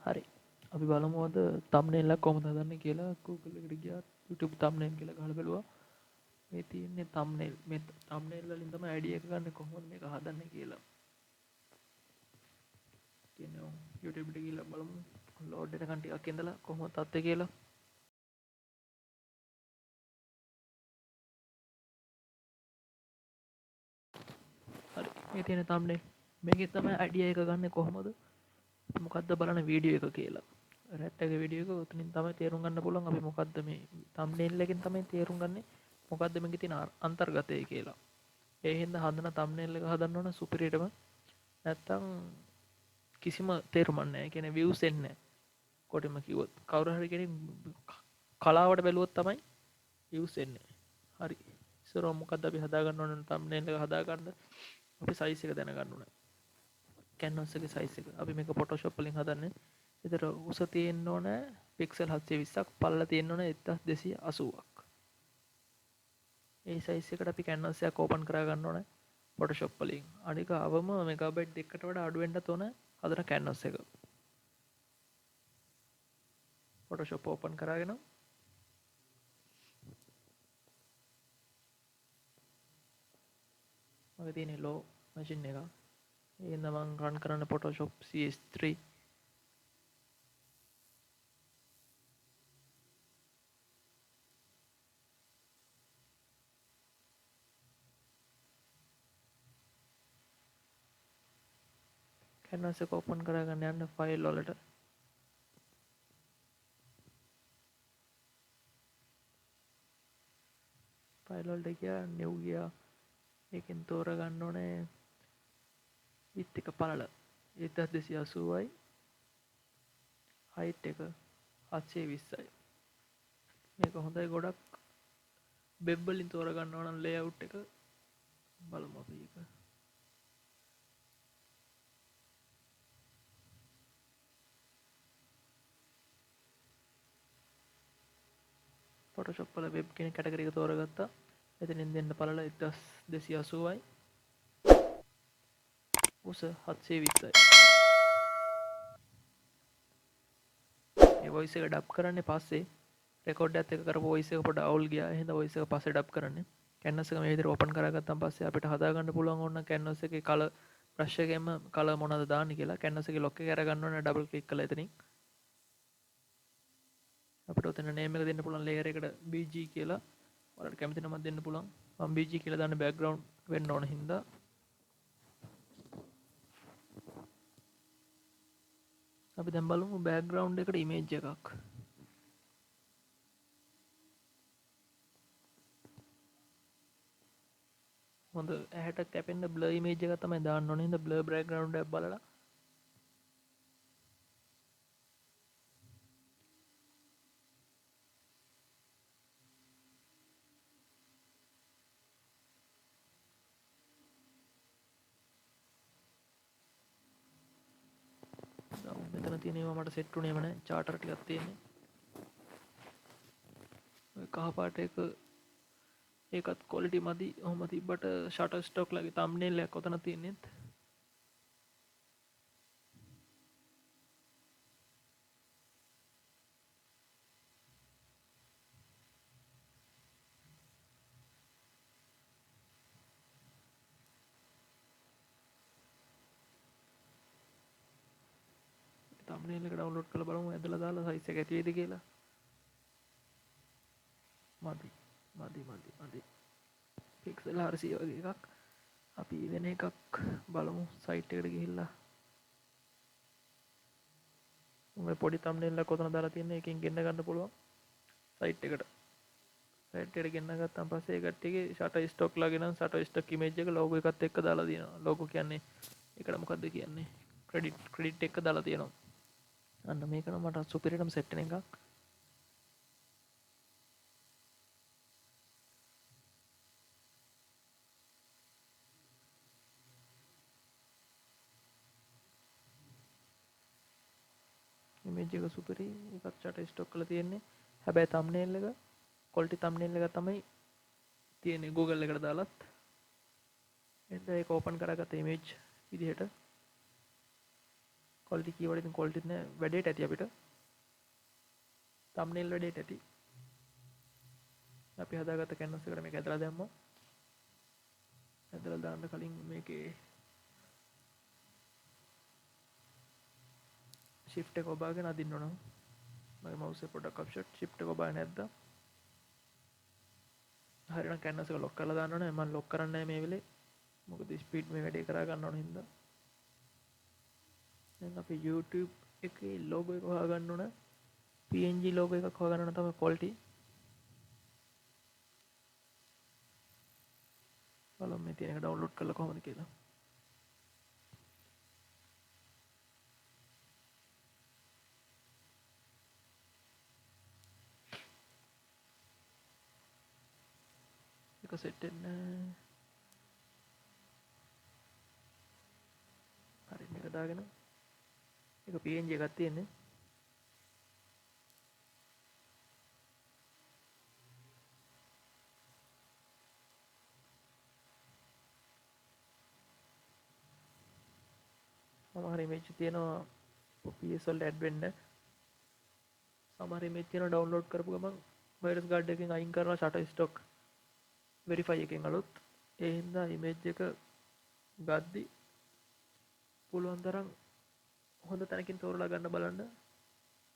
හරි අපි බලමු අද thumbnail එක කොහොමද හදන්නේ කියලා. Google එකට ගියා YouTube thumbnail කියලා ගහලා බලුවා. මේ තියෙන්නේ thumbnail. මේ thumbnail වලින් තමයි idea එක ගන්න කොහොමද මේක හදන්නේ කියලා. කියන්නේ YouTube එකට ගිහලා බලමු load වෙනකන් ටිකක් ඉඳලා කොහොමද තත්ත්වය කියලා. හරි මේ තියෙන thumbnail. මේකේ තමයි idea එක ගන්න කොහොමද මොකද්ද බලන වීඩියෝ එක කියලා. රැට් එක වීඩියෝ එක උතනින් තමයි තේරුම් ගන්න පුළුවන් අපි මොකද්ද මේ thumbnail එකෙන් තමයි තේරුම් ගන්නේ මොකද්ද මේකේ තියෙන අන්තර්ගතය කියලා. ඒ හින්දා හදන thumbnail එක හදන්න ඕන සුපිරියටම නැත්තම් කිසිම තේරුමක් නැහැ. ඒ කියන්නේ views එන්නේ නැහැ. කොටිම කිව්වොත් කවුරු හරි කෙනෙක් කලාවට බැලුවොත් තමයි views එන්නේ. හරි. ඉස්සරහ මොකද්ද අපි හදාගන්න ඕන thumbnail එක හදාගන්න අපි size එක දැනගන්න ඕනේ. canvas එකේ size එක. අපි මේක Photoshop වලින් හදන්නේ. ඒතර උස තියෙන්න ඕන pixel 720ක්, පළල තියෙන්න ඕන 1280ක්. ඒ size එකට අපි canvas එකක් open කරා ගන්න ඕනේ Photoshop වලින්. අනික අවම megabyte දෙකකට වඩා අඩු වෙන්නත් ඕන හදන canvas එක. Photoshop open කරාගෙන මගේ තියෙන low machine එක. ඒ හින්දා මම run කරන්න Photoshop Cs3. canvas එක open කරාගන්න යන්න file වලට. file වලට ගියා new ගියා. ඒකෙන් තෝරගන්න ඕනේ width එක පළල 1280යි height එක 720යි. මේක හොඳයි ගොඩක්. වෙබ් වලින් තෝරගන්න ඕන layout එක බලමු අපි ඒක. Photoshop වල web කියන කැටගරි එක තෝරගත්තා. එතනින් දෙන්න පළල 1280යි. උස 720යි. මේ voice එක ඩබ් කරන්නේ පස්සේ රෙකෝඩ් එකත් එක්ක කරපු voice එක පොඩ අවුල් ගියා. එහෙනම් voice එක පස්සේ ඩබ් කරන්නේ. canvas එක මේ විදිහට open කරගත්තාන් පස්සේ අපිට හදාගන්න පුළුවන් ඕන canvas එකේ color brush එකෙන්ම color මොනවද දාන්නේ කියලා. canvas එකේ lock එක අරගන්න ඕනේ double click කරලා එතනින්. අපිට උතන name එක දෙන්න පුළුවන් layer එකට BG කියලා. ඔයාලට කැමති නමක් දෙන්න පුළුවන්. මම BG කියලා දාන්න background වෙන්න ඕන හින්දා. අපි දැන් බලමු background එකට image එකක්. හොඳ ඇහැට කැපෙන්න blur image එකක් තමයි දාන්න ඕනේ. හින්දා blur background එකක් බලලා මෙතන තියෙන ඒවා මට සෙට් වුණේම නැහැ. charter ටිකක් තියෙන්නේ. ඔය කහ පාට එක ඒකත් quality මදි. ඔහොම තිබ්බට Shutterstock ලගේ thumbnail එකක් ඔතන තියෙන්නේ. thumbnail එක download කරලා බලමු ඇදලා දාලා size එක ඇති වෙයිද කියලා. මදි. pixel 400 වගේ එකක්. අපි වෙන එකක් බලමු site එකට ගිහිල්ලා. මේ පොඩි thumbnail එකක් ඔතන දාලා තියෙන එකෙන් ගෙන්න ගන්න පුළුවන් site එකට. site එකට ගෙන්න ගත්තාන් පස්සේ ඒ කට්ටියගේ Shutterstock ලගේ නම් Shutterstock image එක logo එකත් එක්ක දාලා තියෙනවා. logo කියන්නේ ඒකට මොකද්ද කියන්නේ? credit එක දාලා තියෙනවා. අන්න මේක නම් මට සුපිරියටම සෙට් වෙන එකක්. image එක සුපිරි. ඒකත් Shutterstock කරලා තියෙන්නේ. හැබැයි thumbnail එක quality thumbnail එක තමයි තියෙන්නේ Google එකට දාලත්. එතන ඒක open කරගත්ත image විදිහට quality keyword ඉතින් quality නේ වැඩේට ඇති අපිට thumbnail වැඩේට ඇති අපි හදාගත්ත canvas එකට මේක ඇදලා දැම්මොත් ඇදලා දාන්න කලින් මේකේ shift එක ඔබාගෙන අදින්න ඕන මගේ mouse එක පොඩ්ඩක් offset shift එක ඔබාගෙන නැද්දා හරිනම් canvas එක lock කරලා දාන්න ඕනේ මම lock කරන්නේ නැහැ මේ වෙලේ මොකද ස්පීඩ් මේ වැඩේ කරා ගන්න ඕන හින්දා දැන් අපි YouTube එකේ logo එක හොයාගන්න ඕන PNG logo එකක් හොයාගන්න ඕන තමයි quality බලමු මේ තියෙන එක download කරලා කොහොමද කියලා එක set වෙන්න හරි මේක දාගෙන ඒක PNG එකක් තියෙන්නේ සමහර image තියෙනවා PS වලට add වෙන්න සමහර image තියෙනවා download කරපු ගමන් virus guard එකෙන් අයින් කරලා shutterstock verify එකෙන් අලුත් ඒ හින්දා image එක ගද්දි පුළුවන් තරම් හොඳ තැනකින් තෝරලා ගන්න බලන්න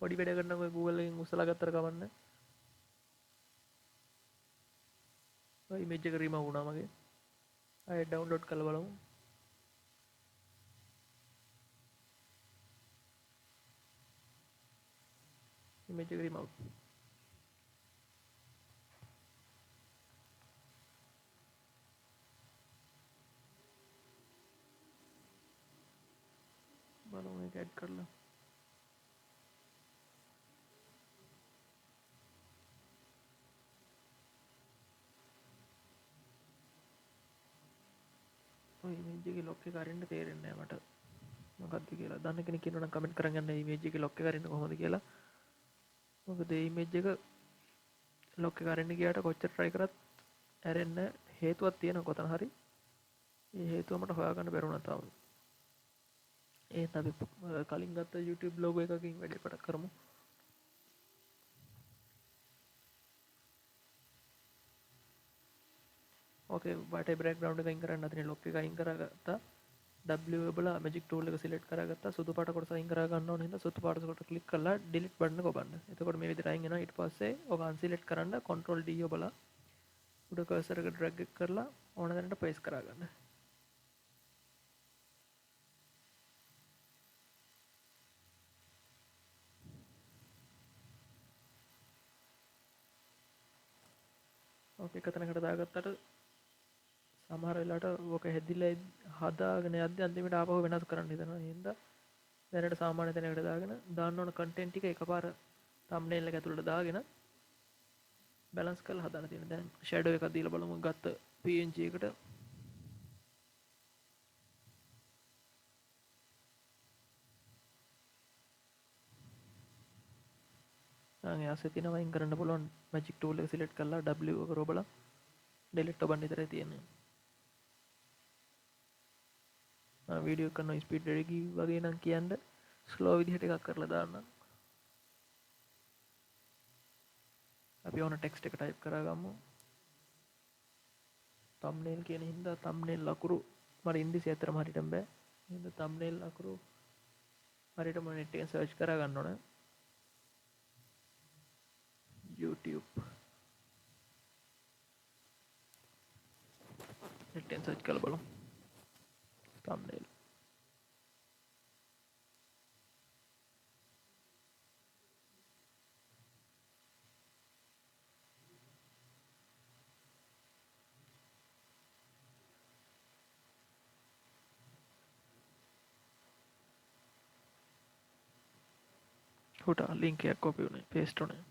පොඩි වැඩ කරනකොට ඔය Google එකෙන් උස්සලා ගත්තට කවන්න ඔය image එක remove වුණා මගේ ආයෙ download කරලා බලමු image එක remove බලමු මේක add කරලා ඔය image එකේ lock එක අරින්න තේරෙන්නේ නැහැ මට මොකක්ද කියලා දන්න කෙනෙක් ඉන්නවනම් කමෙන්ට් කරන් යන්න image එකේ lock එක අරින්න කොහොමද කියලා මොකද image එක lock එක අරින්න ගියාට කොච්චර try කරත් ඇරෙන්න හේතුවක් තියෙනවා කොතන හරි ඒ හේතුව මට හොයාගන්න බැරුණා තාම ඒත් අපි කලින් ගත්ත YouTube logo එකකින් වැඩේ පටන් කරමු ඕකේ white background එක අයින් කරන්න අතන lock එක අයින් කරගත්තා W ඔබලා magic tool එක select කරගත්තා සුදු පාට කොටස අයින් කරා ගන්න ඕන හින්දා සුදු පාට කොට click කරලා delete button එක ඔබන්න එතකොට මේ විදිහට අයින් වෙනවා ඊට පස්සේ ඔක unselect කරන්න control D ඔබලා උඩ cursor එක drag කරලා ඕන තැනට paste කරා ගන්න ඕකේ එක තැනකට දාගත්තට සමහර වෙලාවට ඕක හැදිලා හදාගෙන යද්දි අන්තිමට ආපහු වෙනස් කරන්න හිතනවා හින්දා දැනට සාමාන්‍ය තැනකට දාගෙන දාන්න ඕන content ටික එකපාර thumbnail එක ඇතුළට දාගෙන balance කරලා හදාන්න තියෙනවා දැන් shadow එකක් දීලා බලමු ගත්ත PNG එකට දැන් යාසේ තියෙනවා අයින් කරන්න පුළුවන් magic tool එක select කරලා W එක රොබලා delete ඔබන්න විතරයි තියෙන්නේ වීඩියෝ කරන ස්පීඩ් වැඩි වගේ නම් කියන්න ස්ලෝ විදිහට එකක් කරලා දාන්න අපි ඕන ටෙක්ස්ට් එක ටයිප් කරගමු thumbnail කියන හින්දා thumbnail අකුරු මට ඉංග්‍රීසි ඇත්තටම හරියටම බෑ හින්දා thumbnail අකුරු හරියටම net එකෙන් search කරා ගන්න ඕන YouTube net එකෙන් search කරලා බලමු thumbnail උට link එකක් copy උනේ paste උනේ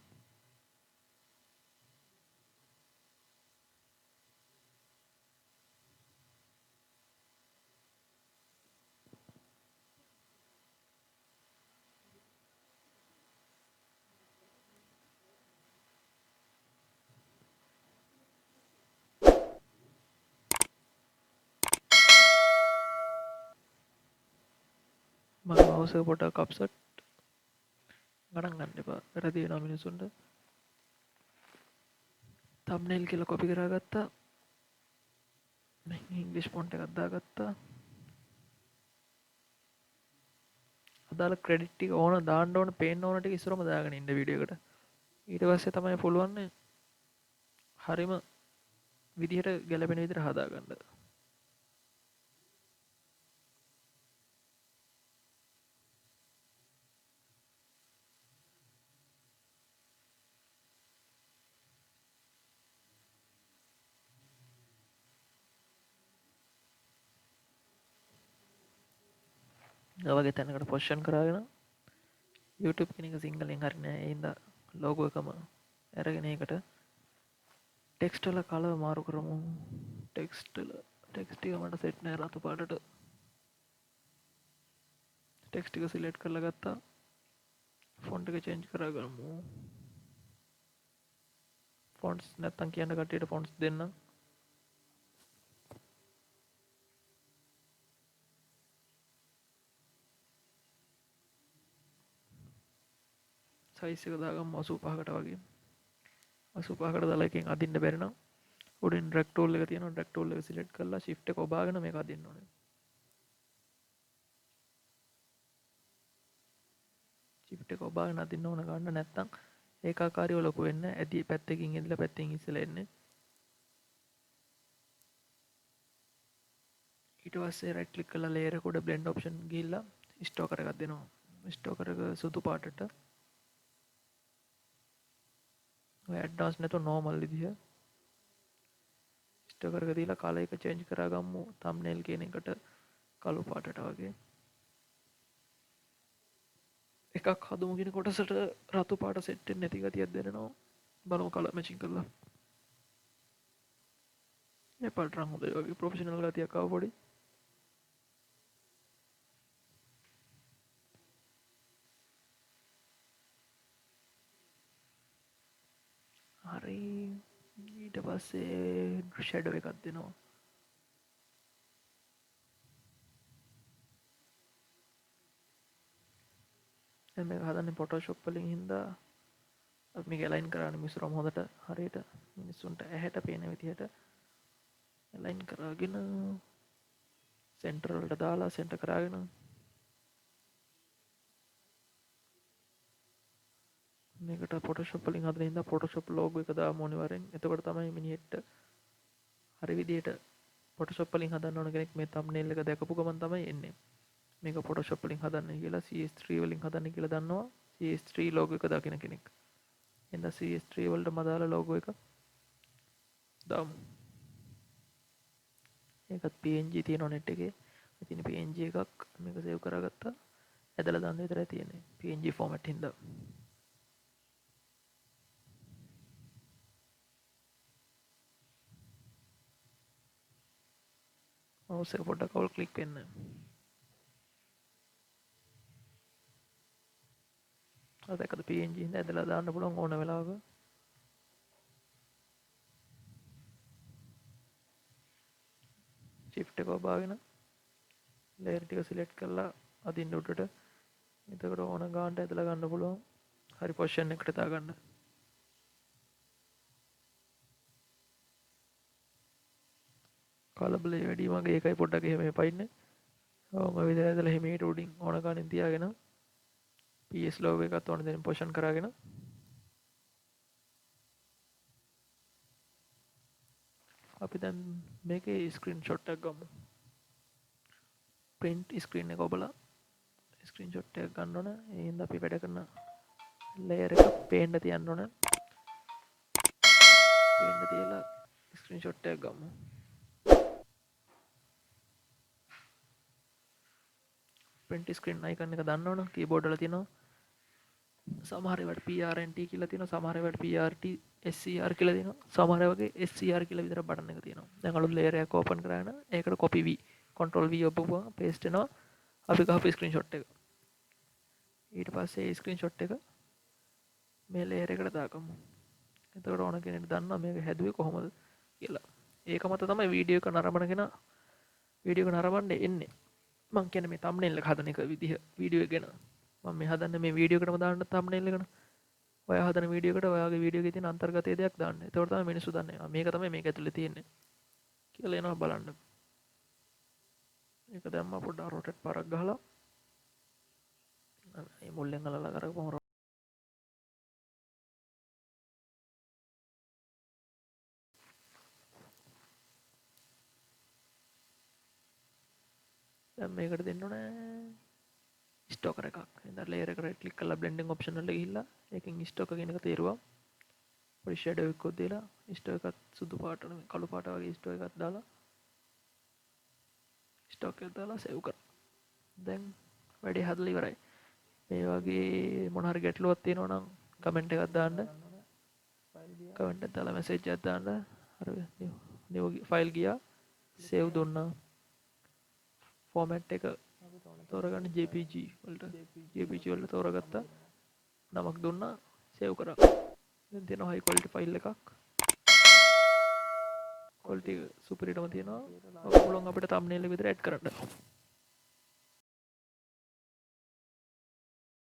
මගේ මවුස් එක පොඩ්ඩක් අප්සෙට් ගණන් ගන්න එපා. වැරදි වෙනවා මිනිසුන්ට. thumbnail කියලා කොපි කරගත්තා. මේ ඉංග්‍රීසි ෆොන්ට් එකක් දාගත්තා. අදාළ ක්‍රෙඩිට් ටික ඕන දාන්න ඕන පේන්න ඕන ටික ඉස්සරම දාගෙන ඉන්න වීඩියෝ එකට. ඊට පස්සේ තමයි පුළුවන් හරිම විදිහට ගැලපෙන විදිහට හදාගන්න. ඒ වගේ තැනකට පොසිෂන් කරගෙන YouTube කියන එක සිංහලෙන් හරිය නෑ. ඒ හින්දා ලෝගෝ එකම අරගෙන ඒකට ටෙක්ස්ට් වල කලර් මාරු කරමු. ටෙක්ස්ට් එක මට සෙට් නෑ රතු පාටට. ටෙක්ස්ට් එක සිලෙක්ට් කරලා ගත්තා. ෆොන්ට් එක චේන්ජ් කරගමු. ෆොන්ට්ස් නැත්තම් කියන්න කට්ටියට ෆොන්ට්ස් දෙන්න. සයිස් එක දාගමු 85කට වගේ. 85කට දාලා එකෙන් අදින්න බැරි නම් උඩින් ඩ්‍රැග් ටූල් එක තියෙනවා. ඩ්‍රැග් ටූල් එක සිලෙක්ට් කරලා shift එක ඔබාගෙන මේක අදින්න ඕනේ. shift එක ඔබාගෙන අදින්න ඕන ගන්න නැත්තම් ඒකාකාරීව ලොකු වෙන්නේ නැහැ. ඇදී පැත්තකින් ඉඳලා පැත්තකින් ඉස්සලා එන්නේ. ඊට පස්සේ රයිට් ක්ලික් කරලා ලේයර් එක උඩ blend option ගිහිල්ලා ස්ටෝකර් එකක් දෙනවා. ස්ටෝකර් එක සුදු පාටට ඔය ඇඩ්වාන්ස් නැතුව normal විදිහ ස්ටෝකර් එක දීලා කලර් එක චේන්ජ් කරගමු. thumbnail කියන එකට කළු පාටට වගේ. එකක් හදමු කියන කොටසට රතු පාට සෙට් වෙන්නේ නැති ගතියක් දැනෙනවා. බලමු කලර් මැචින් කරලා. මේ පාට රන් හොඳයි වගේ ප්‍රොෆෙෂනල් ගතියක් ආව පොඩි. හරි ඊට පස්සේ ෂැඩෝ එකක් දෙනවා. දැන් මේක හදන්නේ ෆොටෝෂොප් වලින් හින්දා අපි මේක align කරන්නේ මිශ්‍රම හොඳට හරියට මිනිස්සුන්ට ඇහැට පේන විදිහට align කරගෙන center වලට දාලා center කරගෙන මේකට ෆොටෝෂොප් වලින් හදන හින්දා ෆොටෝෂොප් logo එක දාමු අනිවාර්යෙන්. එතකොට තමයි මිනිහෙට හරි විදිහට ෆොටෝෂොප් වලින් හදන්න ඕන කෙනෙක් මේ thumbnail එක දැකපු ගමන් තමයි එන්නේ. මේක ෆොටෝෂොප් වලින් හදන්න කියලා Cs3 වලින් හදන්න කියලා දන්නවා. Cs3 logo එක දකින කෙනෙක්. එහෙනම් Cs3 වලට මදාල logo එක දාමු. ඒකත් png තියෙනවා net එකේ. ඉතින් png එකක් මේක සේව් කරගත්තා. ඇදලා දාන්න විතරයි තියෙන්නේ. png format හින්දා. mouse එක පොඩ්ඩක් කවුල් ක්ලික් වෙන්න. අද එකද png හින්දා ඇදලා දාන්න පුළුවන් ඕන වෙලාවක. shift එක ඔබාගෙන layer ටික select කරලා අදින්න උඩට. එතකොට ඕන ගානට ඇදලා ගන්න පුළුවන්. හරි position එකට දාගන්න. කලබලේ වැඩි මගේ ඒකයි පොඩ්ඩක් එහෙම එපයින්නේ. ඔව් ඔය විදිහට ඇදලා හිමීට උඩින් ඕන ගානෙන් තියාගෙන PS logo එකත් ඕන දෙනින් position කරගෙන අපි දැන් මේකේ ස්ක්‍රීන්ෂොට් එකක් ගමු. print screen එක ඔබලා ස්ක්‍රීන්ෂොට් එකක් ගන්න ඕන. ඒ හින්දා අපි වැඩ කරන layer එක පේන්න තියන්න ඕන. පේන්න තියලා ස්ක්‍රීන්ෂොට් එකක් ගමු. print screen icon එක දන්න ඕන. keyboard වල තියෙනවා. සමහර ඒවාට PRNT කියලා තියෙනවා. සමහර ඒවාට PRT SCR කියලා තියෙනවා. සමහර වගේ SCR කියලා විතර බටන් එක තියෙනවා. දැන් අලුත් layer එකක් open කරගෙන ඒකට copy V control V ඔබපුවා paste වෙනවා. අපි ගහපු ස්ක්‍රීන්ෂොට් එක. ඊට පස්සේ ඒ ස්ක්‍රීන්ෂොට් එක මේ layer එකට දාගමු. එතකොට ඕන කෙනෙක් දන්නවා මේක හැදුවේ කොහොමද කියලා. ඒක මත තමයි වීඩියෝ එක නරඹනගෙන වීඩියෝ එක නරඹන්න එන්නේ. මං කියන්නේ මේ thumbnail එක හදන එක විදිහ වීඩියෝ එක ගැන මම මේ හදන්නේ මේ වීඩියෝ එකටම දාන්න thumbnail එකන ඔයා හදන වීඩියෝ එකට ඔයාගේ වීඩියෝ එකේ තියෙන අන්තර්ගතයේ දෙයක් දාන්න. ඒතකොට තමයි මිනිස්සු දන්නේ. මේක තමයි මේක ඇතුලේ තියෙන්නේ කියලා එනවා බලන්න. ඒක දැම්මා පොඩ්ඩක් රොටේට් පාරක් ගහලා මේ මුල්ලෙන් අල්ලලා කරපුවම දැන් මේකට දෙන්න ඕනේ ස්ටෝකර් එකක්. ඉතින් ලේයර් එකට රයිට් ක්ලික් කරලා බ්ලෙන්ඩින් ඔප්ෂන් වලට ගිහිල්ලා ඒකෙන් ස්ටෝකර් කියන එක තේරුවා. පොඩි ෂැඩෝ එකක් දීලා ස්ටෝකර් එකත් සුදු පාට නෙමෙයි කළු පාට වගේ ස්ටෝකර් එකක් දාලා ස්ටෝකර් එක දාලා සේව් කරා. දැන් වැඩේ හදලා ඉවරයි. මේ වගේ මොන හරි ගැටලුවක් තියෙනවා නම් කමෙන්ට් එකක් දාන්න. කමෙන්ට් එකක් දාලා මැසේජ් එකක් දාන්න. අර නියු ෆයිල් ගියා. සේව් දුන්නා. ෆෝමැට් එක තෝරගන්න JPG වලට තෝරගත්තා. නමක් දුන්නා. සේව් කරා. දැන් තියෙනවා හයි ක්වොලිටි ෆයිල් එකක්. ක්වොලිටි සුපිරිටම තියෙනවා. ඔක පුළුවන් අපිට thumbnail එක විතර ඇඩ් කරන්න.